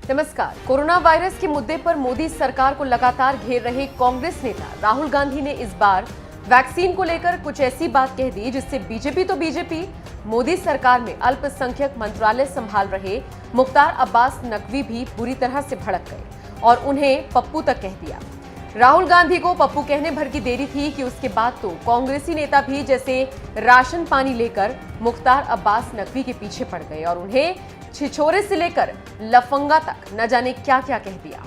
नमस्कार। Corona virus के मुद्दे पर मोदी सरकार को लगातार घेर रहे कांग्रेस नेता राहुल गांधी ने इस बार वैक्सीन को लेकर कुछ ऐसी बात कह दी जिससे बीजेपी मोदी सरकार में अल्पसंख्यक मंत्रालय संभाल रहे मुख्तार अब्बास नकवी भी बुरी तरह से भड़क गए और उन्हें पप्पू तक कह दिया। राहुल गांधी को पप्पू कहने भर की देरी थी कि उसके बाद तो कांग्रेसी नेता भी जैसे राशन पानी लेकर मुख्तार अब्बास नकवी के पीछे पड़ गए और उन्हें छिछोरे से लेकर लफंगा तक न जाने क्या क्या कह दिया।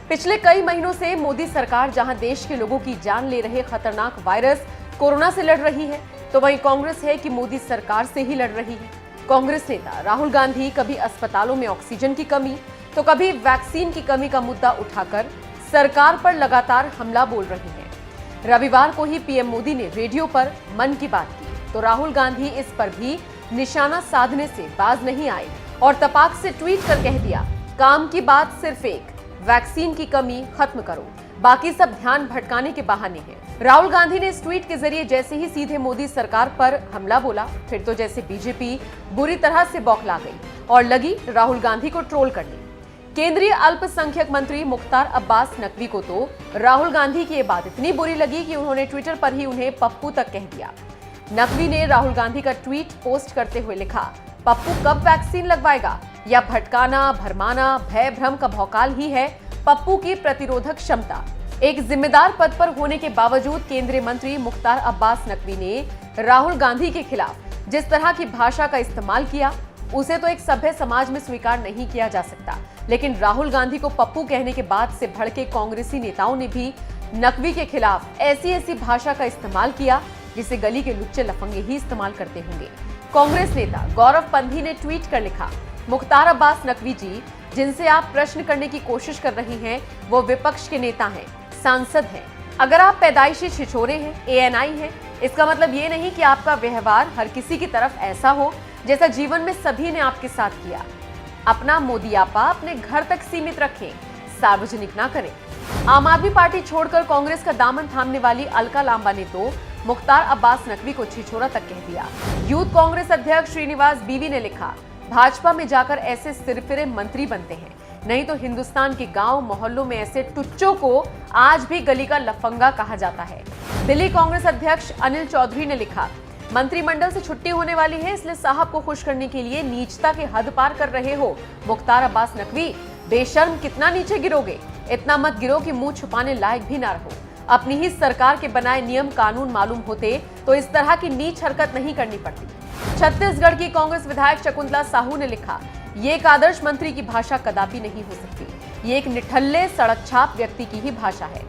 पिछले कई महीनों से मोदी सरकार जहां देश के लोगों की जान ले रहे खतरनाक वायरस कोरोना से लड़ रही है, तो वहीं कांग्रेस है कि मोदी सरकार से ही लड़ रही है। कांग्रेस नेता राहुल गांधी कभी अस्पतालों में ऑक्सीजन की कमी तो कभी वैक्सीन की कमी का मुद्दा उठाकर सरकार पर लगातार हमला बोल रही हैं। रविवार को ही पीएम मोदी ने रेडियो पर मन की बात की तो राहुल गांधी इस पर भी निशाना साधने से बाज नहीं आए और तपाक से ट्वीट कर कह दिया, काम की बात सिर्फ एक, वैक्सीन की कमी खत्म करो, बाकी सब ध्यान भटकाने के बहाने हैं। राहुल गांधी ने इस ट्वीट के जरिए जैसे ही सीधे मोदी सरकार पर हमला बोला, फिर तो जैसे बीजेपी बुरी तरह से बौखला गई और लगी राहुल गांधी को ट्रोल करने। केंद्रीय अल्पसंख्यक मंत्री मुख्तार अब्बास नकवी को तो राहुल गांधी की ये बात इतनी बुरी लगी कि उन्होंने ट्विटर पर ही उन्हें पप्पू तक कह दिया। नकवी ने राहुल गांधी का ट्वीट पोस्ट करते हुए लिखा, पप्पू कब वैक्सीन लगवाएगा? या भटकाना, भरमाना, भय भ्रम का भौकाल ही है पप्पू की प्रतिरोधक क्षमता। एक जिम्मेदार पद पर होने के बावजूद केंद्रीय मंत्री मुख्तार अब्बास नकवी ने राहुल गांधी के खिलाफ जिस तरह की भाषा का इस्तेमाल किया उसे तो एक सभ्य समाज में स्वीकार नहीं किया जा सकता। लेकिन राहुल गांधी को पप्पू कहने के बाद से भड़के कांग्रेसी नेताओं ने भी नकवी के खिलाफ ऐसी भाषा का इस्तेमाल किया जिसे गली के लुच्चे लफंगे ही इस्तेमाल करते होंगे। कांग्रेस नेता गौरव पंथी ने ट्वीट कर लिखा, मुख्तार अब्बास नकवी जी, जिनसे आप प्रश्न करने की कोशिश कर रही हैं वो विपक्ष के नेता हैं, सांसद हैं। अगर आप पैदाइशी छिछोरे हैं, ANI हैं, इसका मतलब ये नहीं कि आपका व्यवहार हर किसी की तरफ ऐसा हो जैसा जीवन में सभी ने आपके साथ किया। अपना मोदियापा अपने घर तक सीमित रखें, सार्वजनिक ना करें। आम आदमी पार्टी छोड़कर कांग्रेस का दामन थामने वाली अलका लांबा ने तो मुख्तार अब्बास नकवी को छिछोरा तक कह दिया। यूथ कांग्रेस अध्यक्ष श्रीनिवास बीवी ने लिखा, भाजपा में जाकर ऐसे सिरफिरे मंत्री बनते हैं, नहीं तो हिंदुस्तान के गांव मोहल्लों में ऐसे टुच्चों को आज भी गली का लफंगा कहा जाता है। दिल्ली कांग्रेस अध्यक्ष अनिल चौधरी ने लिखा, मंत्रिमंडल से छुट्टी होने वाली है, इसलिए साहब को खुश करने के लिए नीचता के हद पार कर रहे हो। मुख्तार अब्बास नकवी, बेशर्म कितना नीचे गिरोगे? इतना मत गिरो कि मुंह छुपाने लायक भी ना रहो। अपनी ही सरकार के बनाए नियम कानून मालूम होते तो इस तरह की नीच हरकत नहीं करनी पड़ती। छत्तीसगढ़ की कांग्रेस विधायक शकुंतला साहू ने लिखा, ये एक आदर्श मंत्री की भाषा कदापि नहीं हो सकती, ये एक निठल्ले सड़क छाप व्यक्ति की ही भाषा है।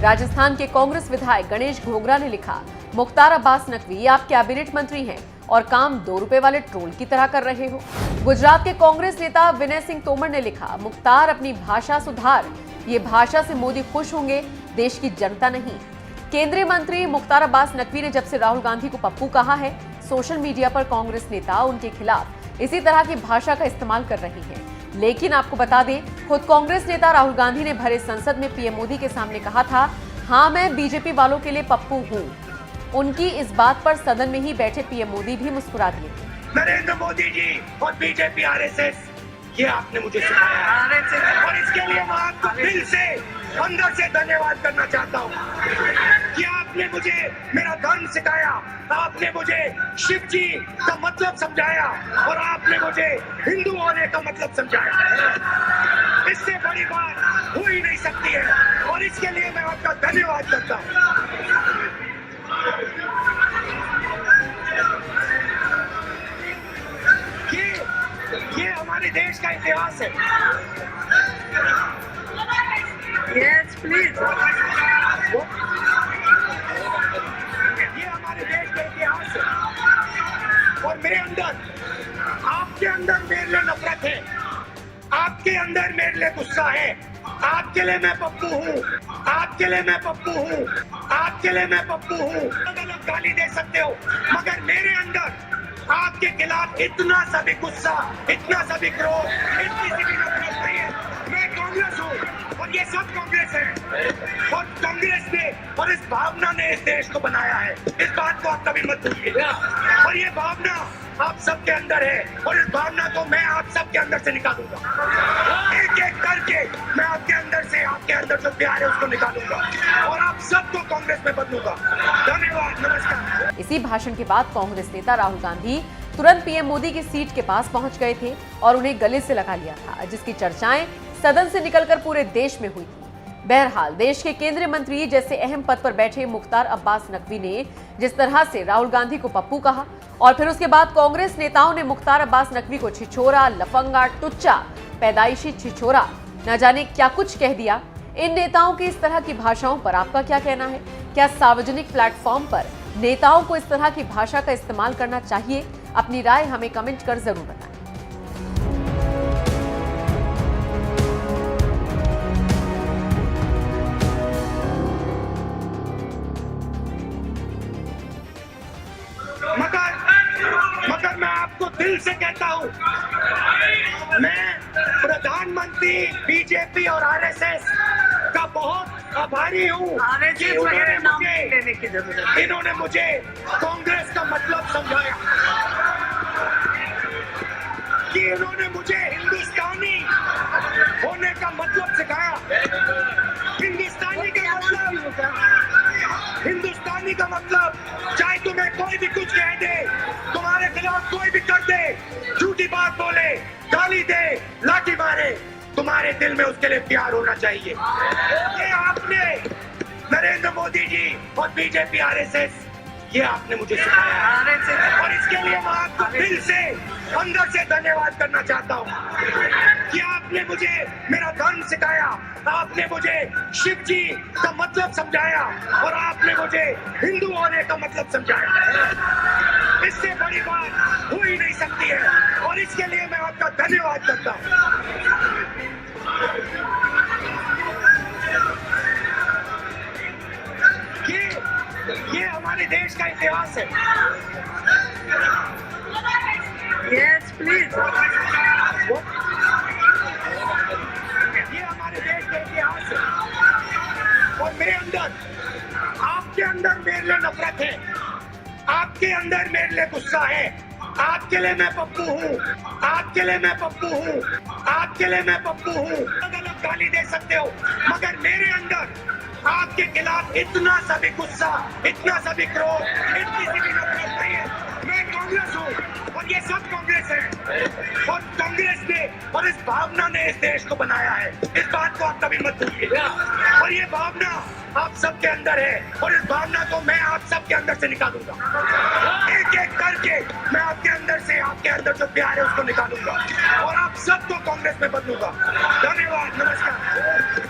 राजस्थान के कांग्रेस विधायक गणेश घोगरा ने लिखा, मुख्तार अब्बास नकवी, आप कैबिनेट मंत्री हैं और काम 2 रुपए वाले ट्रोल की तरह कर रहे हो। गुजरात के कांग्रेस नेता विनय सिंह तोमर ने लिखा, मुख्तार अपनी भाषा सुधार, ये भाषा से मोदी खुश होंगे, देश की जनता नहीं। केंद्रीय मंत्री मुख्तार अब्बास नकवी ने जब से राहुल गांधी को पप्पू कहा है, सोशल मीडिया पर कांग्रेस नेता उनके खिलाफ इसी तरह की भाषा का इस्तेमाल कर रही हैं। लेकिन आपको बता दें, खुद कांग्रेस नेता राहुल गांधी ने भरे संसद में पीएम मोदी के सामने कहा था, हाँ मैं बीजेपी वालों के लिए पप्पू हूँ। उनकी इस बात पर सदन में ही बैठे पीएम मोदी भी मुस्कुरा दिए। नरेंद्र मोदी जी और बीजेपी RSS, ये आपने मुझे सिखाया और इसके लिए मैं आपको दिल से अंदर से धन्यवाद करना चाहता हूँ कि आपने मुझे मेरा धर्म सिखाया, आपने मुझे शिव जी का मतलब समझाया और आपने मुझे हिंदू होने का मतलब समझाया। इससे बड़ी बात हो ही नहीं सकती है और इसके लिए मैं आपका धन्यवाद करता हूँ। ये हमारे देश का इतिहास है। Yes, please. ये हमारे देश का इतिहास है और मेरे अंदर, आपके अंदर मेरे लिए नफरत है, आपके अंदर मेरे लिए गुस्सा है। आपके लिए मैं पप्पू हूँ, आपके लिए मैं पप्पू हूँ, आपके लिए मैं पप्पू हूँ। अलग गाली दे सकते हो, मगर मेरे अंदर आपके खिलाफ इतना सा भी गुस्सा, इतना सा भी क्रोध, इतनी सी भी नफरत नहीं है। मैं कांग्रेस हूँ और ये सब कांग्रेस है। और कांग्रेस ने और इस भावना ने इस देश को बनाया है। इस बात को आप कभी मत भूलिए। और ये भावना आप सबके अंदर है और इस भावना को मैं आप सबके अंदर से निकालूंगा। एक एक करके मैं आपके अंदर जो प्यार है उसको निकालूंगा और आप सबको कांग्रेस में बदलूंगा। धन्यवाद, नमस्कार। इसी भाषण के बाद कांग्रेस नेता राहुल गांधी तुरंत पीएम मोदी की सीट के पास पहुंच गए थे और उन्हें गले से लगा लिया था, जिसकी चर्चाएं सदन से निकलकर पूरे देश में हुई थी। बहरहाल देश के केंद्रीय मंत्री जैसे अहम पद पर बैठे मुख्तार अब्बास नकवी ने जिस तरह से राहुल गांधी को पप्पू कहा और फिर उसके बाद कांग्रेस नेताओं ने मुख्तार अब्बास नकवी को छिछोरा, लफंगा, टुच्चा, पैदाइशी छिछोरा, न जाने क्या कुछ कह दिया। इन नेताओं की इस तरह की भाषाओं पर आपका क्या कहना है? क्या सार्वजनिक प्लेटफॉर्म पर नेताओं को इस तरह की भाषा का इस्तेमाल करना चाहिए? अपनी राय हमें कमेंट कर जरूर बताएं। मगर मैं आपको दिल से कहता हूँ, मैं प्रधानमंत्री बीजेपी और आरएसएस का बहुत आभारी हूँ कि इन्होंने मुझे कांग्रेस का मतलब समझाया, कि इन्होंने मुझे हिंदुस्तानी होने का मतलब सिखाया। हिंदुस्तानी का मतलब चाहे तुम्हें कोई भी कुछ कह दे, तुम्हारे खिलाफ कोई भी कर दे, झूठी बात बोले, गाली दे, लाठी मारे, तुम्हारे दिल में उसके लिए प्यार होना चाहिए। ये आपने नरेंद्र मोदी जी और बीजेपी आरएसएस ये आपने मुझे सिखाया और इसके लिए मैं आपको दिल से अंदर से धन्यवाद करना चाहता हूँ कि आपने मुझे मेरा धर्म सिखाया, आपने मुझे शिव जी का मतलब समझाया और आपने मुझे हिंदू होने का मतलब समझाया। इससे बड़ी बात हो ही नहीं सकती है और इसके लिए मैं आपका धन्यवाद करता हूँ। ये हमारे देश का इतिहास है। Yes please. ये हमारे देश का इतिहास है और मेरे अंदर, आपके अंदर मेरे लिए नफरत है, आपके अंदर मेरे लिए गुस्सा है। आपके लिए मैं पप्पू हूँ, आपके लिए मैं पप्पू हूँ, आपके लिए मैं पप्पू हूँ। अलग गाली दे सकते हो मगर मेरे अंदर आपके खिलाफ इतना सा भी गुस्सा, इतना सा भी क्रोध, इतनी सी भी नफरत नहीं है। मैं कांग्रेस हूँ और ये सब कांग्रेस है और कांग्रेस ने और इस भावना ने इस देश को बनाया है। इस बात को आप कभी मत भूलिए। और ये भावना आप सबके अंदर है और इस भावना को मैं आप सबके अंदर से निकालूंगा। एक एक करके मैं आपके अंदर जो प्यार है उसको निकालूंगा और आप सबको कांग्रेस में बदलूंगा। धन्यवाद, नमस्कार।